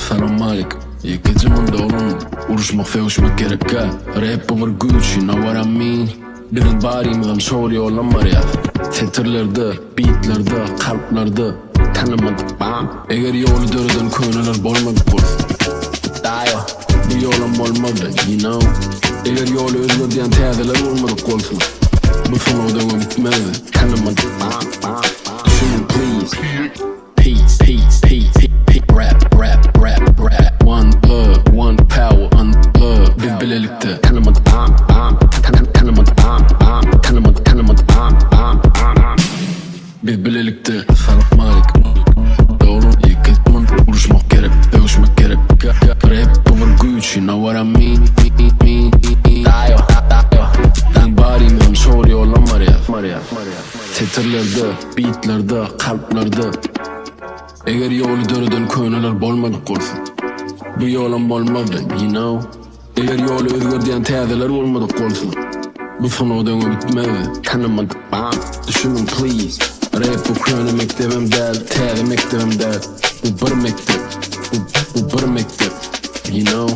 Tanamadyk Yekeciminde olun uruşmak fevuşmak gerek ha. Rap over güç, you know what I mean. Bizim barimizden çoğu yollan var ya. Titrlerde, beatlerde, kalplerde Tanamadyk Barmy. Eğer yolu dörden köyneler bolmadı bolsun. Dayo, bu yolun olmadı, you know. Eğer yolu özgür diyen tezeler olmadı bolsun. Bu son odama bitmedi. Tanamadyk Barmy. Düşünün please. Peace, peace, peace, peace. Rap, rap, rap, rap. One blood, one power, unblood. Biz birlikte Tanamadyk Barmy, Tanamadyk Barmy, Tanamadyk Barmy. Biz birlikte Tanamadyk doğru yıkıtman vuruşmak gerek, dövüşmek gerek. Rap over güç, you know what I mean. Dayo, ben barimizden çoğu yollan var ya. Titrlerde, beatlerde, kalplerde. Eğer yolu dörden köyneler bolmadık olsun. Bu yolun bolmadı, you know. Eğer yolu özgür diyen tezeler olmadık olsun. Bu son odama bitmedi. Tanamadyk Barmy. Düşünün please. Rap bu köyne mektebim değil, teze mektebim değil. Bu bir mektep, bu bir mektep, you know.